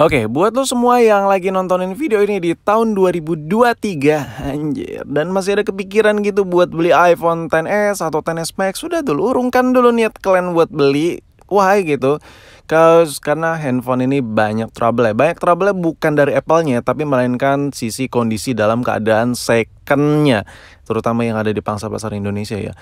Oke, buat lo semua yang lagi nontonin video ini di tahun 2023, anjir, dan masih ada kepikiran gitu buat beli iPhone XS atau XS Max, sudah dulu urungkan dulu niat kalian buat beli. Why gitu? Karena handphone ini banyak trouble ya. Banyak trouble bukan dari Apple-nya, tapi melainkan sisi kondisi dalam keadaan second-nya, terutama yang ada di pangsa pasar Indonesia ya.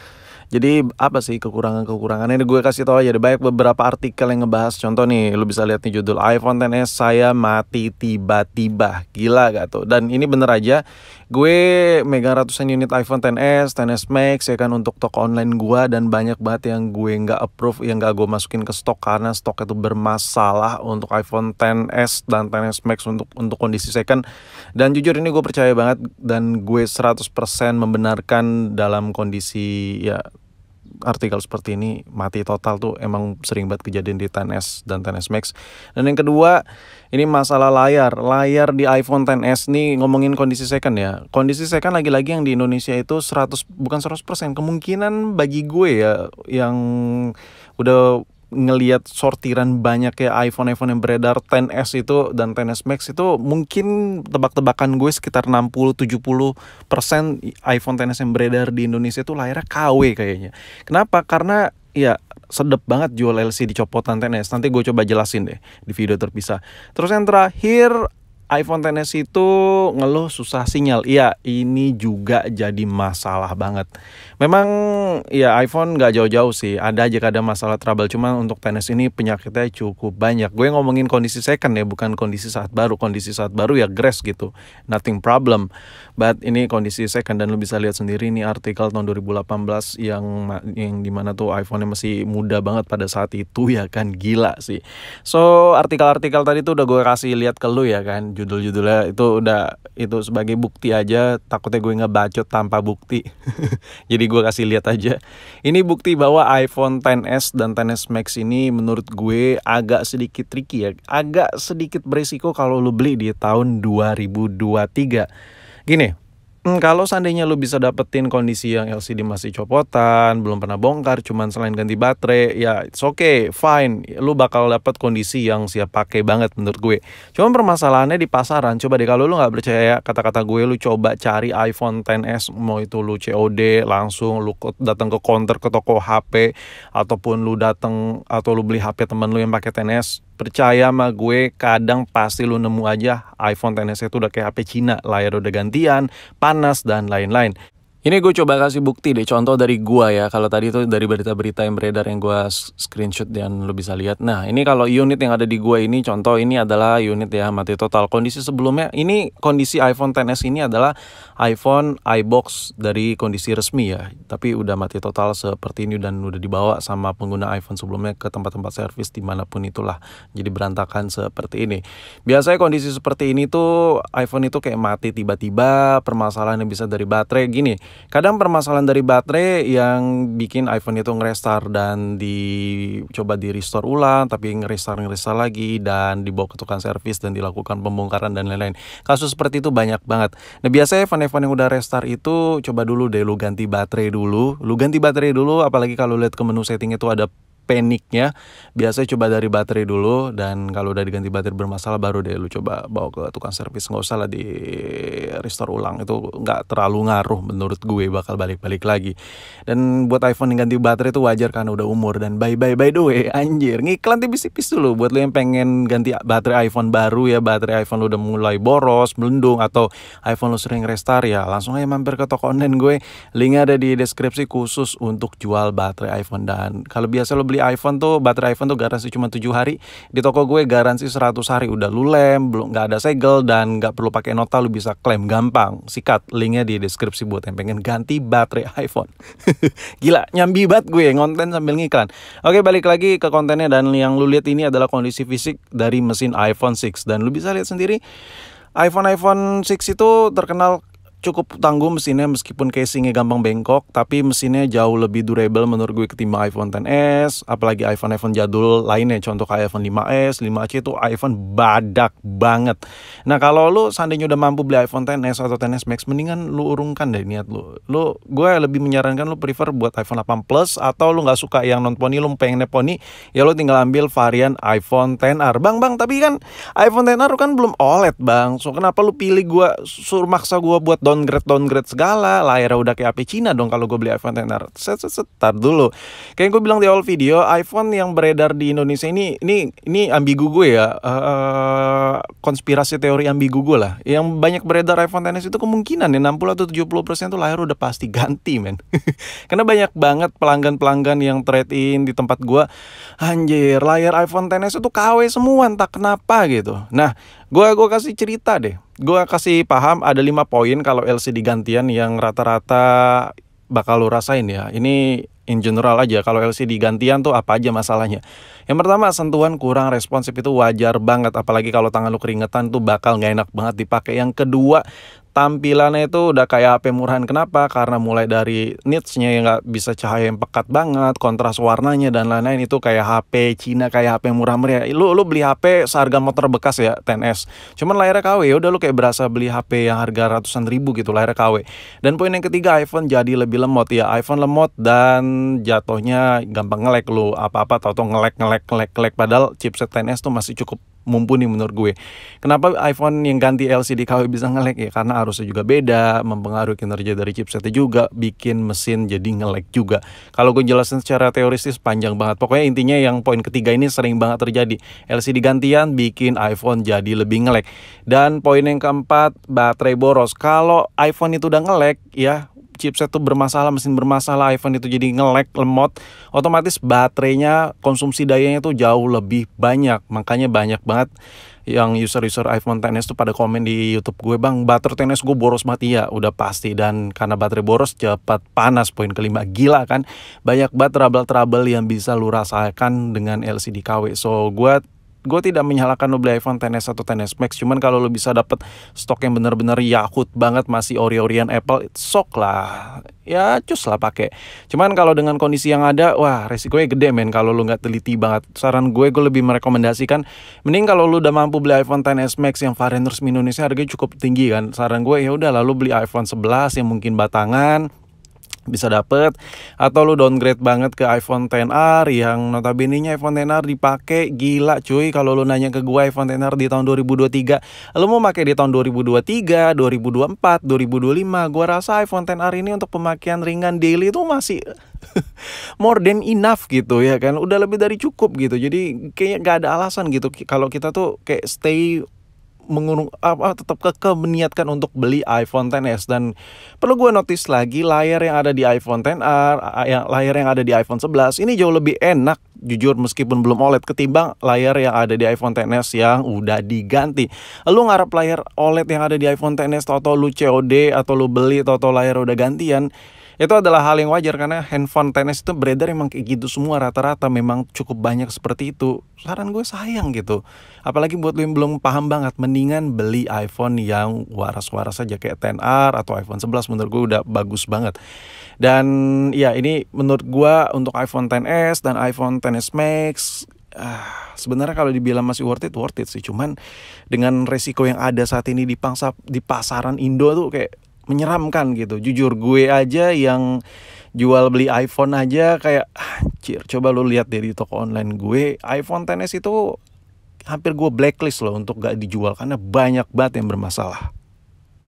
Jadi apa sih kekurangannya? Ini gue kasih tau aja. Ada banyak beberapa artikel yang ngebahas. Contoh nih, lu bisa lihat nih judul iPhone XS saya mati tiba-tiba. Gila gak tuh? Dan ini bener aja. Gue megang ratusan unit iPhone XS, XS Max ya kan untuk toko online gue, dan banyak banget yang gue nggak approve, yang nggak gue masukin ke stok karena stok itu bermasalah untuk iPhone XS dan XS Max untuk kondisi second. Dan jujur ini gue percaya banget dan gue 100% membenarkan dalam kondisi ya artikel seperti ini mati total tuh emang sering banget kejadian di XS dan XS Max. Dan yang kedua, ini masalah layar di iPhone XS nih, ngomongin kondisi second ya. Kondisi second lagi-lagi yang di Indonesia itu 100% kemungkinan bagi gue ya, yang udah ngelihat sortiran banyak ya iPhone yang beredar XS itu dan XS Max itu, mungkin tebak-tebakan gue sekitar 60-70% iPhone XS yang beredar di Indonesia itu layarnya KW kayaknya. Kenapa? Karena ya sedep banget jual LCD copotan XS. Nanti gue coba jelasin deh di video terpisah. Terus yang terakhir, iPhone XS itu ngeluh susah sinyal. Iya, ini juga jadi masalah banget. Memang ya iPhone gak jauh-jauh sih, ada aja kadang masalah trouble. Cuma untuk XS ini penyakitnya cukup banyak. Gue ngomongin kondisi second ya, bukan kondisi saat baru. Kondisi saat baru ya grass gitu, nothing problem. But ini kondisi second, dan lu bisa lihat sendiri nih artikel tahun 2018 yang dimana tuh iPhone-nya masih muda banget pada saat itu ya kan. Gila sih. So artikel-artikel tadi tuh udah gue kasih lihat ke lu ya kan, judul-judulnya itu sebagai bukti aja. Takutnya gue ngebacot tanpa bukti. Jadi gue kasih lihat aja. Ini bukti bahwa iPhone XS dan XS Max ini menurut gue agak sedikit tricky ya, agak sedikit berisiko kalau lu beli di tahun 2023. Gini, kalau seandainya lu bisa dapetin kondisi yang LCD masih copotan, belum pernah bongkar, cuman selain ganti baterai, ya it's okay, fine. Lu bakal dapet kondisi yang siap pakai banget menurut gue. Cuman permasalahannya di pasaran. Coba deh kalau lu gak percaya kata-kata gue, lu coba cari iPhone XS, mau itu lu COD, langsung lu datang ke counter ke toko HP, ataupun lu datang atau lu beli HP temen lu yang pakai XS. Percaya sama gue, kadang pasti lu nemu aja iPhone XS itu udah kayak HP Cina, layar udah gantian, panas, dan lain-lain. Ini gue coba kasih bukti deh, contoh dari gue ya. Kalau tadi itu dari berita-berita yang beredar yang gue screenshot dan lo bisa lihat. Nah ini kalau unit yang ada di gue ini, contoh ini adalah unit ya mati total. Kondisi sebelumnya, ini kondisi iPhone XS ini adalah iPhone iBox dari kondisi resmi ya. Tapi udah mati total seperti ini dan udah dibawa sama pengguna iPhone sebelumnya ke tempat-tempat servis dimanapun itulah. Jadi berantakan seperti ini. Biasanya kondisi seperti ini tuh iPhone itu kayak mati tiba-tiba, permasalahannya bisa dari baterai gini. Kadang permasalahan dari baterai yang bikin iPhone itu nge-restart dan dicoba di restore ulang, tapi nge-restart lagi dan dibawa ke tukang servis dan dilakukan pembongkaran dan lain-lain. Kasus seperti itu banyak banget. Nah biasanya iPhone yang udah restart itu coba dulu deh lu ganti baterai dulu. Apalagi kalau lihat ke menu setting itu ada paniknya. Biasanya coba dari baterai dulu, dan kalau udah diganti baterai bermasalah baru deh lu coba bawa ke tukang servis. Nggak usah lah di restore ulang, itu nggak terlalu ngaruh menurut gue, bakal balik-balik lagi. Dan buat iPhone yang ganti baterai itu wajar karena udah umur. Dan by the way anjir, ngiklan tipis-tipis dulu buat lu yang pengen ganti baterai iPhone baru ya. Baterai iPhone lu udah mulai boros, melendung, atau iPhone lu sering restart ya, langsung aja mampir ke toko online gue. Linknya ada di deskripsi khusus untuk jual baterai iPhone. Dan kalau biasa lu beli iPhone tuh, baterai iPhone tuh garansi cuma 7 hari. Di toko gue garansi 100 hari. Udah lu lem, belum, nggak ada segel, dan nggak perlu pakai nota, lu bisa klaim gampang. Sikat, linknya di deskripsi buat yang pengen ganti baterai iPhone. Gila, nyambi banget gue ngonten sambil ngiklan. Oke, balik lagi ke kontennya, dan yang lu lihat ini adalah kondisi fisik dari mesin iPhone 6. Dan lu bisa lihat sendiri, iPhone 6 itu terkenal cukup tangguh mesinnya, meskipun casingnya gampang bengkok, tapi mesinnya jauh lebih durable menurut gue ketimbang iPhone XS, apalagi iPhone jadul lainnya, contoh kayak iPhone 5S, 5C itu iPhone badak banget. Nah kalau lu seandainya udah mampu beli iPhone XS atau XS Max, mendingan lu urungkan deh niat lu. Gue lebih menyarankan lu prefer buat iPhone 8 Plus, atau lu nggak suka yang non poni, lu pengennya poni, ya lu tinggal ambil varian iPhone XR. Bang, tapi kan iPhone XR kan belum OLED bang, so kenapa lu pilih gue suruh maksa gue buat downgrade segala, layarnya udah kayak HP Cina dong kalau gue beli iPhone XR. Setar dulu, kayak gue bilang di awal video, iPhone yang beredar di Indonesia ini ambigu gue ya, konspirasi teori ambigu gue lah. Yang banyak beredar iPhone XS itu kemungkinan ya 60 atau 70% tuh layar udah pasti ganti men. Karena banyak banget pelanggan yang trade in di tempat gue, anjir layar iPhone XS itu KW semua entah kenapa gitu. Nah gue kasih cerita deh, gue kasih paham ada 5 poin kalau LCD gantian yang rata-rata bakal lo rasain ya. Ini in general aja, kalau LCD gantian tuh apa aja masalahnya. Yang pertama, sentuhan kurang responsif itu wajar banget, apalagi kalau tangan lu keringetan tuh bakal gak enak banget dipakai. Yang kedua, tampilannya itu udah kayak HP murahan. Kenapa? Karena mulai dari nitsnya yang gak bisa cahaya yang pekat banget, kontras warnanya dan lain-lain itu kayak HP Cina, kayak HP murah-meriah. Lu beli HP seharga motor bekas ya, XS. Cuman layarnya KW, ya udah lu kayak berasa beli HP yang harga ratusan ribu gitu, layarnya KW. Dan poin yang ketiga, iPhone jadi lebih lemot ya. iPhone lemot dan jatuhnya gampang nge-lag, lu apa-apa tau-tau nge-lag, padahal chipset XS tuh masih cukup mumpuni menurut gue. Kenapa iPhone yang ganti LCD KW bisa nge-lag ya? Karena arusnya juga beda, mempengaruhi kinerja dari chipsetnya juga, bikin mesin jadi nge-lag juga. Kalau gue jelasin secara teoritis panjang banget. Pokoknya intinya yang poin ketiga ini sering banget terjadi. LCD gantian bikin iPhone jadi lebih nge-lag. Dan poin yang keempat, baterai boros. Kalau iPhone itu udah nge-lag ya, chipset tuh bermasalah, mesin bermasalah, iPhone itu jadi nge-lag, lemot, otomatis baterainya, konsumsi dayanya tuh jauh lebih banyak. Makanya banyak banget yang user iPhone XS tuh pada komen di YouTube gue, bang baterai XS gue boros banget. Ya udah pasti, dan karena baterai boros cepat panas. Poin kelima, gila kan, banyak banget trouble yang bisa lu rasakan dengan LCD KW. So gue tidak menyalahkan lo beli iPhone XS atau XS Max, cuman kalau lo bisa dapet stok yang bener-bener yakut banget, masih ori-orian Apple, sok lah, ya cus lah pakai. Cuman kalau dengan kondisi yang ada, wah resikonya gede men kalau lo nggak teliti banget. Saran gue lebih merekomendasikan, mending kalau lo udah mampu beli iPhone XS Max yang varian resmi Indonesia harganya cukup tinggi kan, saran gue ya udah lalu beli iPhone 11 yang mungkin batangan bisa dapet, atau lu downgrade banget ke iPhone XR yang notabene-nya iPhone XR dipakai gila cuy. Kalau lu nanya ke gua iPhone XR di tahun 2023, lu mau pakai di tahun 2023, 2024, 2025, gua rasa iPhone XR ini untuk pemakaian ringan daily itu masih more than enough gitu ya kan, udah lebih dari cukup gitu. Jadi kayaknya gak ada alasan gitu kalau kita tuh kayak stay tetap kekeh meniatkan untuk beli iPhone XS. Dan perlu gue notice lagi, layar yang ada di iPhone XR, layar yang ada di iPhone 11 ini jauh lebih enak jujur meskipun belum OLED ketimbang layar yang ada di iPhone XS yang udah diganti. Lu ngarep layar OLED yang ada di iPhone XS atau lu COD atau lu beli atau layar udah gantian, itu adalah hal yang wajar karena handphone XS itu beredar emang kayak gitu semua, rata-rata memang cukup banyak seperti itu. Saran gue sayang gitu, apalagi buat lu yang belum paham banget, mendingan beli iPhone yang waras-waras aja kayak XR atau iPhone 11, menurut gue udah bagus banget. Dan ya ini menurut gue untuk iPhone XS dan iPhone XS Max sebenarnya kalau dibilang masih worth it sih, cuman dengan resiko yang ada saat ini di pasaran Indo tuh kayak menyeramkan gitu. Jujur gue aja yang jual beli iPhone aja kayak anjir, coba lu lihat deh di toko online gue, iPhone XS itu hampir gue blacklist loh untuk gak dijual karena banyak banget yang bermasalah.